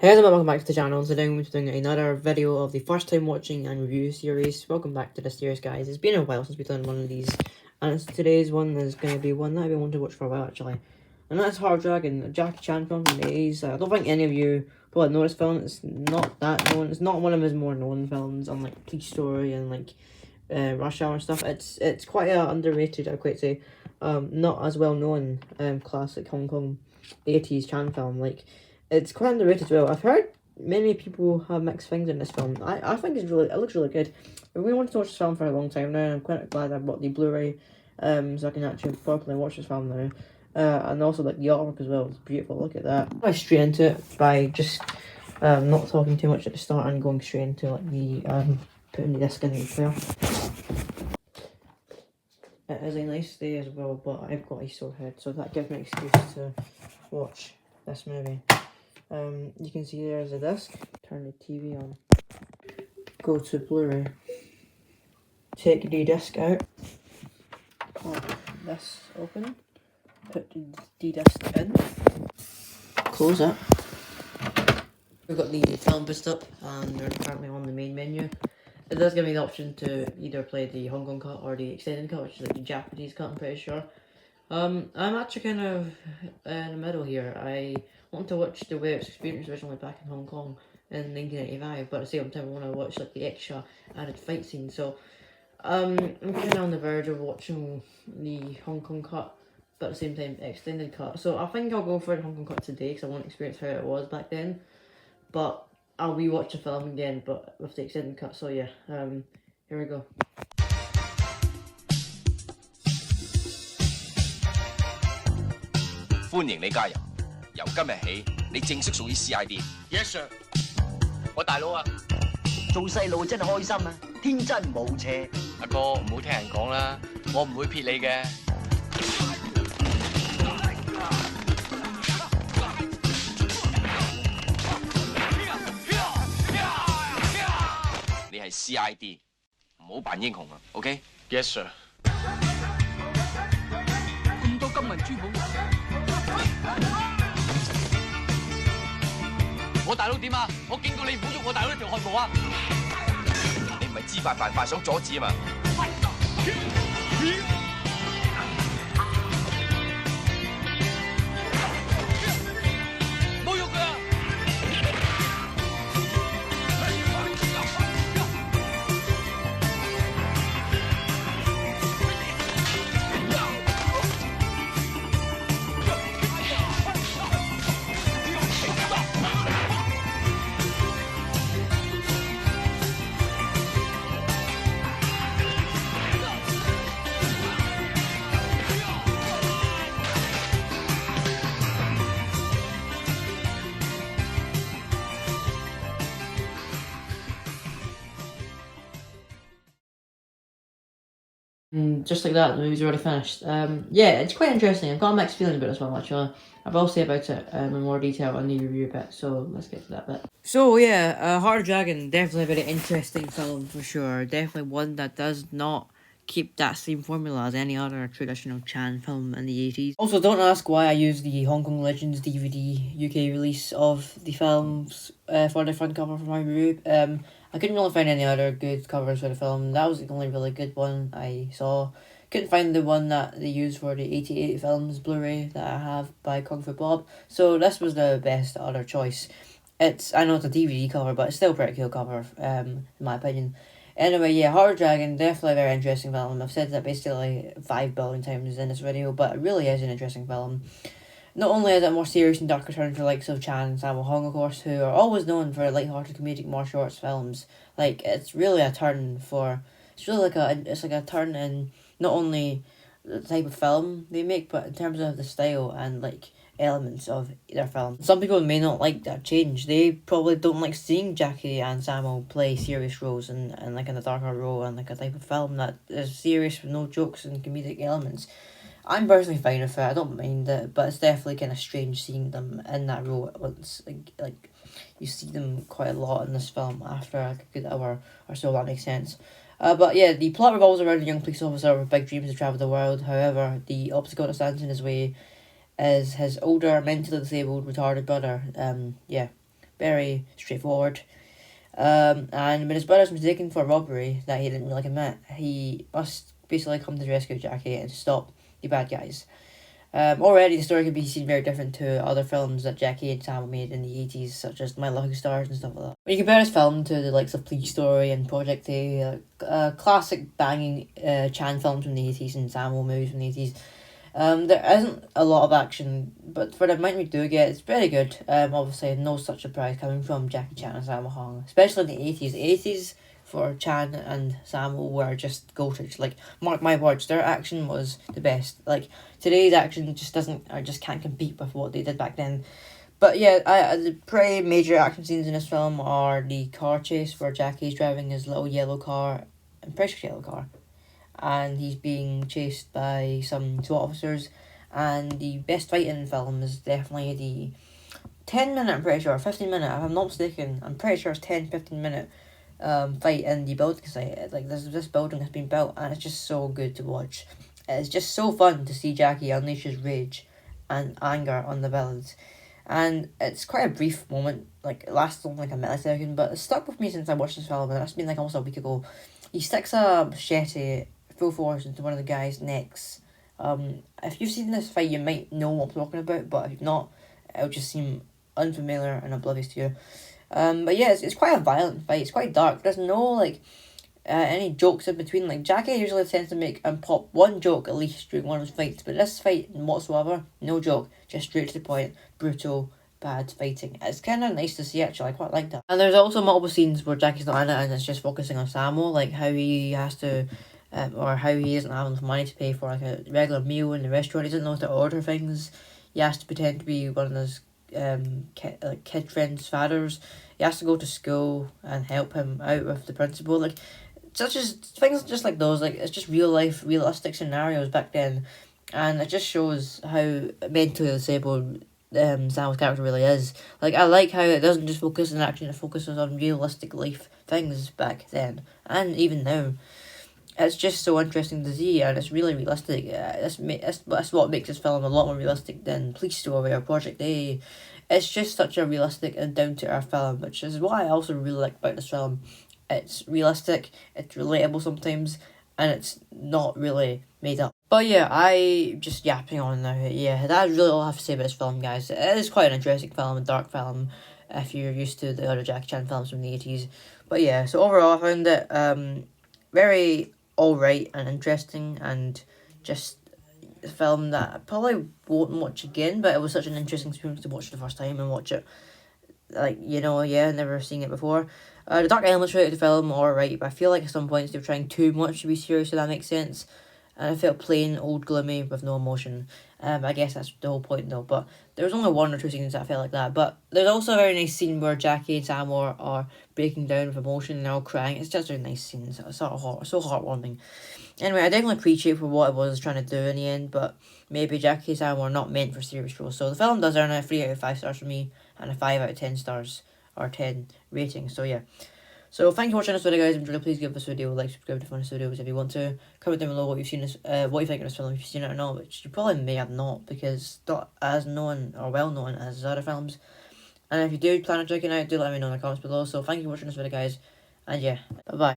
Hey guys, welcome back to the channel. Today I'm doing another video of the first time watching and review series. Welcome back to this series, guys. It's been a while since we've done one of these, and today's one is going to be one that I've been wanting to watch for a while actually. And that's Hard Dragon, a Jackie Chan film from the 80s. I don't think any of you probably know this film. It's not that known. It's not one of his more known films, unlike Police Story and like Rush Hour and stuff. It's quite underrated, I'd quite say. Not as well known classic Hong Kong 80s Chan film. Like, it's quite underrated as well. I've heard many people have mixed things in this film. I think it looks really good. I've been wanting to watch this film for a long time now. I'm quite glad I bought the Blu-ray, so I can actually properly watch this film now. And also like the artwork as well. It's beautiful. Look at that. I straight into it by just not talking too much at the start and going straight into like the putting the disc in the player. It is a nice day as well, but I've got a sore head, so that gives me an excuse to watch this movie. You can see there's a disc. Turn the TV on. Go to Blu-ray. Take the disc out. Pop this open. Put the disc in. Close it. We've got the film boost up, and we're currently on the main menu. It does give me the option to either play the Hong Kong cut or the extended cut, which is like the Japanese cut, I'm pretty sure. I'm actually kind of in the middle here. I want to watch the way it's experienced originally back in Hong Kong in 1985, but at the same time I want to watch like the extra added fight scene. So I'm kind of on the verge of watching the Hong Kong cut, but at the same time extended cut. So I think I'll go for the Hong Kong cut today because I want to experience how it was back then. But I'll rewatch the film again, but with the extended cut. So yeah, here we go. 歡迎你加入，由今日起，你正式屬於 CID。Yes sir，我大佬啊，做細路真係開心啊，天真無邪。阿哥唔好聽人講啦，我唔會撇你嘅。你係 CID， 唔好扮英雄啊 ，OK？Yes sir。咁多金銀珠寶。 我大佬點啊？我警告你唔好喐我大佬一條汗毛啊！你唔係知法犯法，想阻止啊嘛？唔好喐佢啊！And just like that, the movie's already finished. Yeah, it's quite interesting. I've got a mixed feeling about this one actually. I will say about it in more detail in the review bit, so let's get to that bit. So yeah, Hard Dragon, definitely a very interesting film for sure. Definitely one that does not keep that same formula as any other traditional Chan film in the 80s. Also, don't ask why I used the Hong Kong Legends DVD UK release of the films for the front cover for my review. I couldn't really find any other good covers for the film. That was the only really good one I saw. Couldn't find the one that they used for the 88 films Blu-ray that I have by Kung Fu Bob. So this was the best other choice. I know it's a DVD cover, but it's still a pretty cool cover, in my opinion. Anyway, yeah, Hard Dragon, definitely a very interesting film. I've said that basically 5 billion times in this video, but it really is an interesting film. Not only is it a more serious and darker turn for the likes of Chan and Sammo Hung, of course, who are always known for light-hearted comedic martial arts films. Like, it's really a turn for... It's really like a turn in not only the type of film they make, but in terms of the style and, like, elements of their film. Some people may not like that change. They probably don't like seeing Jackie and Sammo play serious roles in like in a darker role and like a type of film that is serious with no jokes and comedic elements. I'm personally fine with it. I don't mind it, but it's definitely kind of strange seeing them in that role once. Like you see them quite a lot in this film after like a good hour or so. That makes sense. But yeah, the plot revolves around a young police officer with big dreams to travel the world. However, the obstacle that stands in his way is his older, mentally disabled, retarded brother. Yeah, very straightforward. And when his brother's mistaken for robbery that he didn't really commit, he must basically come to the rescue of Jackie and stop the bad guys. Already the story can be seen very different to other films that Jackie and Sam made in the 80s, such as My Lucky Stars and stuff like that. When you compare this film to the likes of Police Story and Project A, classic banging Chan films from the 80s and Sammo movies from the 80s, there isn't a lot of action, but for the amount we do get, it's very good. Obviously, no such surprise coming from Jackie Chan and Sammo Hung, especially in the 80s. The 80s for Chan and Sammo were just goated. Like, mark my words, their action was the best. Like, today's action just doesn't, or just can't compete with what they did back then. But yeah, the pretty major action scenes in this film are the car chase where Jackie's driving his little yellow car, I'm pretty sure yellow car, and he's being chased by some SWAT officers. And the best fight in the film is definitely the 10-minute, I'm pretty sure, 15-minute, if I'm not mistaken, I'm pretty sure it's 10-15-minute fight in the building site. Like, there's this building that's been built, and it's just so good to watch. It's just so fun to see Jackie unleash his rage and anger on the villains. And it's quite a brief moment, like, it lasts only like a millisecond, but it's stuck with me since I watched this film, and that's been like almost a week ago. He sticks a machete full force into one of the guy's necks. If you've seen this fight, you might know what I'm talking about, but if you've not, it'll just seem unfamiliar and oblivious to you. But yeah, it's quite a violent fight. It's quite dark. There's no, like, any jokes in between. Like, Jackie usually tends to make and pop one joke at least during one of his fights, but this fight, whatsoever, no joke. Just straight to the point. Brutal, bad fighting. It's kind of nice to see, actually. I quite like that. And there's also multiple scenes where Jackie's not in it and it's just focusing on Sammo, like how he has to, or how he doesn't have enough money to pay for like a regular meal in the restaurant. He doesn't know how to order things. He has to pretend to be one of those kid friends' fathers. He has to go to school and help him out with the principal. Like, such as things just like those. Like, it's just real life, realistic scenarios back then, and it just shows how mentally disabled Sam's character really is. Like, I like how it doesn't just focus on action; it focuses on realistic life things back then and even now. It's just so interesting to see, and it's really realistic. That's what makes this film a lot more realistic than Police Story or Project A. It's just such a realistic and down-to-earth film, which is what I also really like about this film. It's realistic, it's relatable sometimes, and it's not really made up. But yeah, I just yapping on now. Yeah, that's really all I have to say about this film, guys. It is quite an interesting film, a dark film, if you're used to the other Jackie Chan films from the 80s. But yeah, so overall I found it very alright and interesting, and just a film that I probably won't watch again, but it was such an interesting experience to watch the first time and watch it, like, you know, yeah, never seen it before. The dark elements throughout the film are alright, but I feel like at some points they were trying too much to be serious, if that makes sense. And I felt plain, old, gloomy, with no emotion. I guess that's the whole point though, but there was only one or two scenes that I felt like that. But there's also a very nice scene where Jackie and Sammo are breaking down with emotion and they're all crying. It's just a nice scene, so it's sort of so heartwarming. Anyway, I definitely appreciate for what it was trying to do in the end, but maybe Jackie and Sammo are not meant for serious roles. So the film does earn a 3 out of 5 stars for me, and a 5 out of 10 stars, or 10 rating, so yeah. So thank you for watching this video, guys. If you enjoyed, please give this video a like, subscribe to find this videos if you want to. Comment down below what you've seen this, what you think of this film, if you've seen it or not, which you probably may have not, because it's not as known or well known as other films. And if you do plan on checking it out, do let me know in the comments below. So thank you for watching this video, guys, and yeah, bye bye.